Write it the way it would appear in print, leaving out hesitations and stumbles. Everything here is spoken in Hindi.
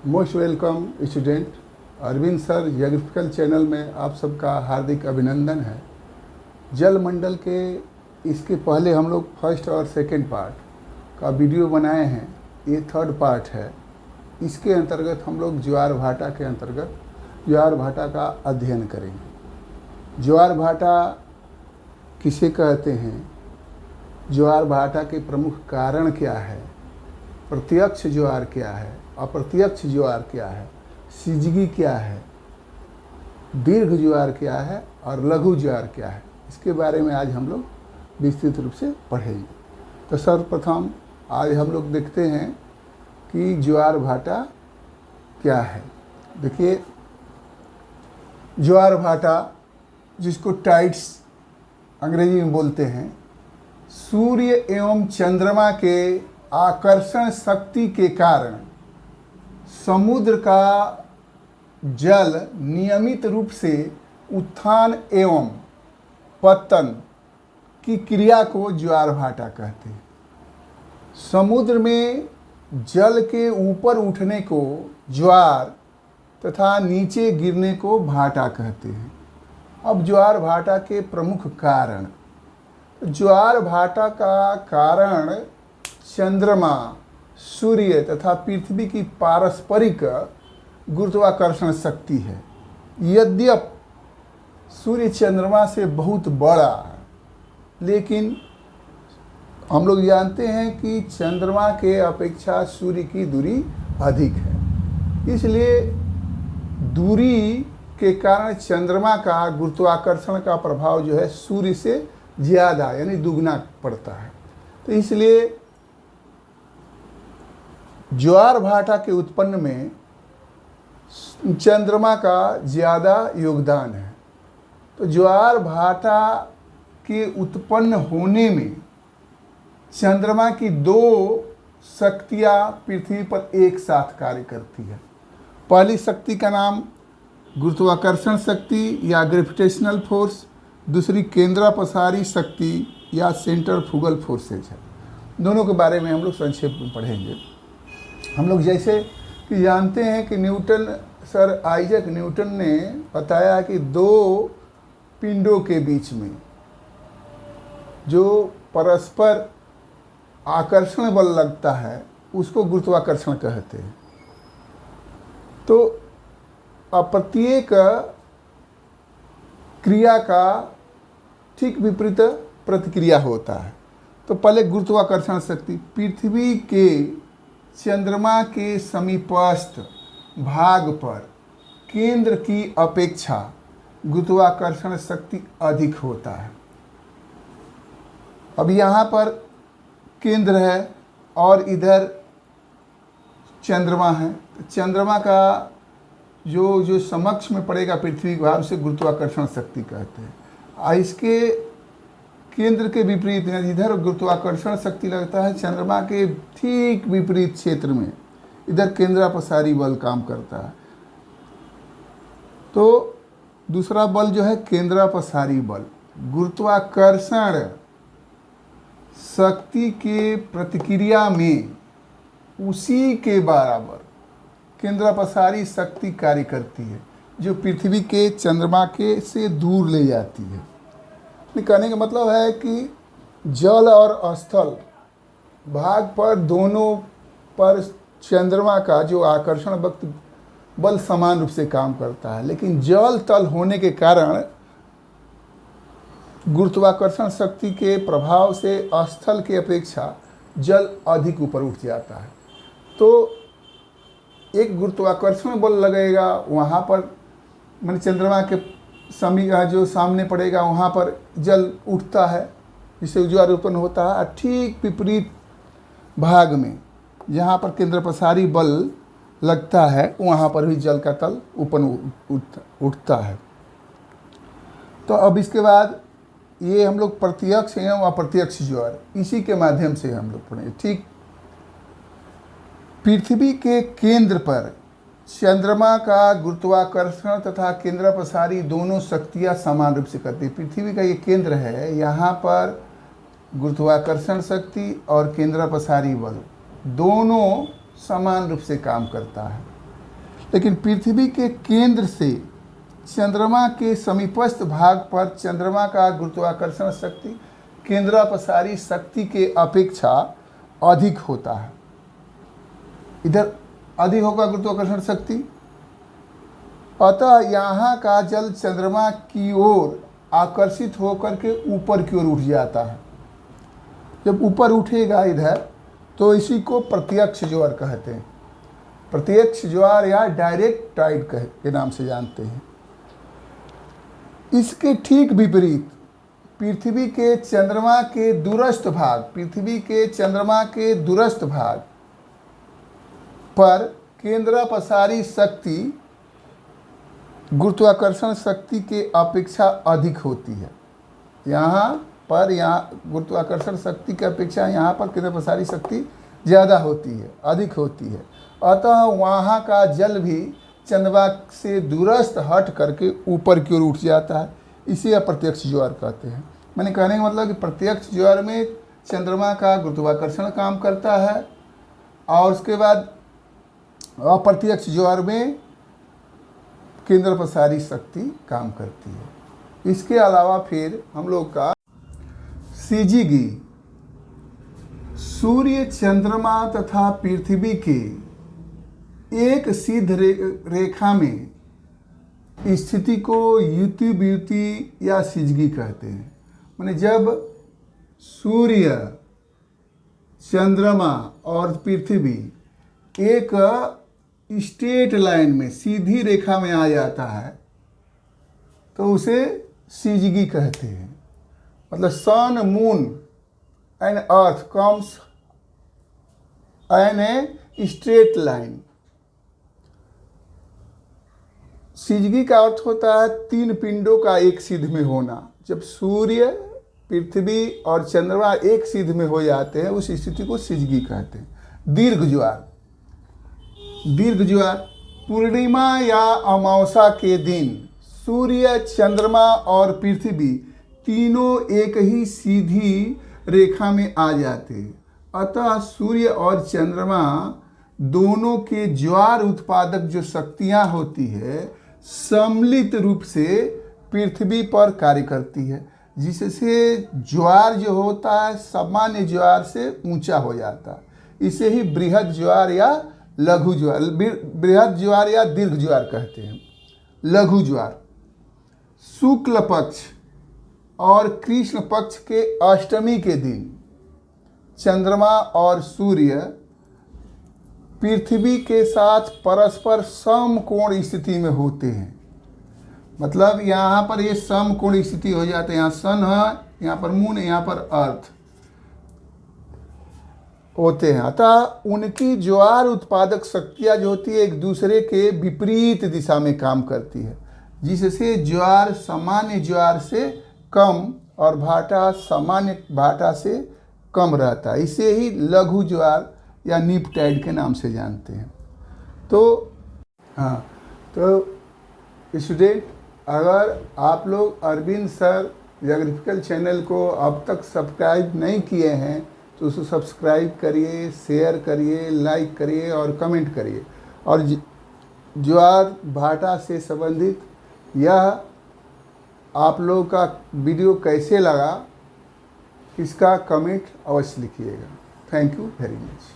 Most welcome student. Arvind sir geographical channel में आप सबका हार्दिक अभिनंदन है। जल मंडल के इसके पहले हम लोग फर्स्ट और सेकंड पार्ट का वीडियो बनाए हैं, ये थर्ड पार्ट है। इसके अंतर्गत हम लोग ज्वार भाटा के अंतर्गत ज्वार भाटा का अध्ययन करेंगे। ज्वार भाटा किसे कहते हैं, ज्वार भाटा के प्रमुख कारण क्या है, प्रत्यक्ष ज्वार क्या है, अप्रत्यक्ष ज्वार क्या है, सिजगी क्या है, दीर्घ ज्वार क्या है और लघु ज्वार क्या है, इसके बारे में आज हम लोग विस्तृत रूप से पढ़ेंगे। तो सर्वप्रथम आज हम लोग देखते हैं कि ज्वार भाटा क्या है। देखिए, ज्वार भाटा जिसको टाइड्स अंग्रेजी में बोलते हैं, सूर्य एवं चंद्रमा के आकर्षण शक्ति के कारण समुद्र का जल नियमित रूप से उत्थान एवं पतन की क्रिया को ज्वार भाटा कहते हैं। समुद्र में जल के ऊपर उठने को ज्वार तथा नीचे गिरने को भाटा कहते हैं। अब ज्वार भाटा के प्रमुख कारण, ज्वार भाटा का कारण चंद्रमा, सूर्य तथा पृथ्वी की पारस्परिक गुरुत्वाकर्षण शक्ति है। यद्यपि सूर्य चंद्रमा से बहुत बड़ा है, लेकिन हम लोग जानते हैं कि चंद्रमा के अपेक्षा सूर्य की दूरी अधिक है। इसलिए दूरी के कारण चंद्रमा का गुरुत्वाकर्षण का प्रभाव जो है सूर्य से ज़्यादा यानी दुगना पड़ता है। तो इसलिए ज्वार भाटा के उत्पन्न में चंद्रमा का ज़्यादा योगदान है। तो ज्वार भाटा के उत्पन्न होने में चंद्रमा की दो शक्तियाँ पृथ्वी पर एक साथ कार्य करती है। पहली शक्ति का नाम गुरुत्वाकर्षण शक्ति या ग्रेविटेशनल फोर्स, दूसरी केंद्रापसारी शक्ति या सेंट्रीफ्यूगल फोर्सेज है। दोनों के बारे में हम लोग संक्षेप में पढ़ेंगे। हम लोग जैसे कि जानते हैं कि सर आइजैक न्यूटन ने बताया कि दो पिंडों के बीच में जो परस्पर आकर्षण बल लगता है उसको गुरुत्वाकर्षण कहते हैं। तो प्रत्येक क्रिया का ठीक विपरीत प्रतिक्रिया होता है। तो पहले गुरुत्वाकर्षण शक्ति, पृथ्वी के चंद्रमा के समीपस्थ भाग पर केंद्र की अपेक्षा गुरुत्वाकर्षण शक्ति अधिक होता है। अब यहाँ पर केंद्र है और इधर चंद्रमा है। चंद्रमा का जो समक्ष में पड़ेगा पृथ्वी का, उसे गुरुत्वाकर्षण शक्ति कहते हैं। इसके केंद्र के विपरीत इधर गुरुत्वाकर्षण शक्ति लगता है चंद्रमा के ठीक विपरीत क्षेत्र में, इधर केंद्रापसारी बल काम करता है। तो दूसरा बल जो है केंद्रापसारी बल, गुरुत्वाकर्षण शक्ति के प्रतिक्रिया में उसी के बराबर केंद्रापसारी शक्ति कार्य करती है, जो पृथ्वी के चंद्रमा के से दूर ले जाती है। कहने का मतलब है कि जल और स्थल भाग पर दोनों पर चंद्रमा का जो आकर्षण बल समान रूप से काम करता है, लेकिन जल तल होने के कारण गुरुत्वाकर्षण शक्ति के प्रभाव से स्थल की अपेक्षा जल अधिक ऊपर उठ जाता है। तो एक गुरुत्वाकर्षण बल लगेगा वहाँ पर, माने चंद्रमा के जो सामने पड़ेगा वहाँ पर जल उठता है, जिससे ज्वार उत्पन्न होता है। ठीक विपरीत भाग में जहाँ पर केंद्रापसारी बल लगता है वहाँ पर भी जल का तल ऊपर उठता है। तो अब इसके बाद ये हम लोग प्रत्यक्ष एवं अप्रत्यक्ष ज्वार इसी के माध्यम से हम लोग पढ़ेंगे। ठीक पृथ्वी के केंद्र पर चंद्रमा का गुरुत्वाकर्षण तथा केंद्रापसारी दोनों शक्तियाँ समान रूप से करती है। पृथ्वी का ये केंद्र है, यहाँ पर गुरुत्वाकर्षण शक्ति और केंद्रापसारी बल दोनों समान रूप से काम करता है। लेकिन पृथ्वी के केंद्र से चंद्रमा के समीपस्थ भाग पर चंद्रमा का गुरुत्वाकर्षण शक्ति केंद्रापसारी शक्ति के अपेक्षा अधिक होता है। इधर अधिक होगा गुरुत्वाकर्षण शक्ति, अतः यहाँ का जल चंद्रमा की ओर आकर्षित होकर के ऊपर की ओर उठ जाता है। जब ऊपर उठेगा इधर तो इसी को प्रत्यक्ष ज्वार कहते हैं। प्रत्यक्ष ज्वार या डायरेक्ट टाइड के नाम से जानते हैं। इसके ठीक विपरीत पृथ्वी के चंद्रमा के दूरस्थ भाग पर केंद्रापसारी शक्ति गुरुत्वाकर्षण शक्ति के अपेक्षा अधिक होती है। यहाँ गुरुत्वाकर्षण शक्ति की अपेक्षा यहाँ पर केंद्रापसारी शक्ति ज़्यादा होती है, अधिक होती है। अतः वहाँ का जल भी चंद्रमा से दूरस्थ हट करके ऊपर की ओर उठ जाता है। इसे अप्रत्यक्ष ज्वार कहते हैं। मैंने कहने का मतलब कि प्रत्यक्ष ज्वार में चंद्रमा का गुरुत्वाकर्षण काम करता है और उसके बाद अप्रत्यक्ष ज्वार में केंद्रापसारी शक्ति काम करती है। इसके अलावा फिर हम लोग का सीजीगी सूर्य, चंद्रमा तथा पृथ्वी के एक सीध रेखा में स्थिति को युति या सिजगी कहते हैं। माने जब सूर्य, चंद्रमा और पृथ्वी एक स्ट्रेट लाइन में सीधी रेखा में आ जाता है तो उसे सिजगी कहते हैं। मतलब sun, moon and earth comes in a straight line. Syzygy का अर्थ होता है तीन पिंडों का एक सिध में होना। जब सूर्य, पृथ्वी और चंद्रमा एक सिध में हो जाते हैं उस स्थिति को सिजगी कहते हैं। दीर्घ ज्वार पूर्णिमा या अमावस्या के दिन सूर्य, चंद्रमा और पृथ्वी तीनों एक ही सीधी रेखा में आ जाते हैं। अतः सूर्य और चंद्रमा दोनों के ज्वार उत्पादक जो शक्तियाँ होती है सम्मिलित रूप से पृथ्वी पर कार्य करती है, जिससे ज्वार जो होता है सामान्य ज्वार से ऊंचा हो जाता है। इसे ही बृहद ज्वार या लघु ज्वार, बृहद ज्वार या दीर्घ ज्वार कहते हैं। लघु ज्वार शुक्ल पक्ष और कृष्ण पक्ष के अष्टमी के दिन चंद्रमा और सूर्य पृथ्वी के साथ परस्पर समकोण स्थिति में होते हैं। मतलब यहाँ पर ये समकोण स्थिति हो जाते हैं। यहाँ सन है, यहाँ पर मून है, यहाँ पर अर्थ होते हैं। अतः उनकी ज्वार उत्पादक शक्तियाँ जो होती है एक दूसरे के विपरीत दिशा में काम करती है, जिससे ज्वार सामान्य ज्वार से कम और भाटा सामान्य भाटा से कम रहता है। इसे ही लघु ज्वार या नीप टाइड के नाम से जानते हैं। तो स्टूडेंट, अगर आप लोग अरविंद सर ज्योग्राफिकल चैनल को अब तक सब्सक्राइब नहीं किए हैं तो उसको सब्सक्राइब करिए, शेयर करिए, लाइक करिए और कमेंट करिए। और ज्वार भाटा से संबंधित यह आप लोगों का वीडियो कैसे लगा इसका कमेंट अवश्य लिखिएगा। Thank you very much.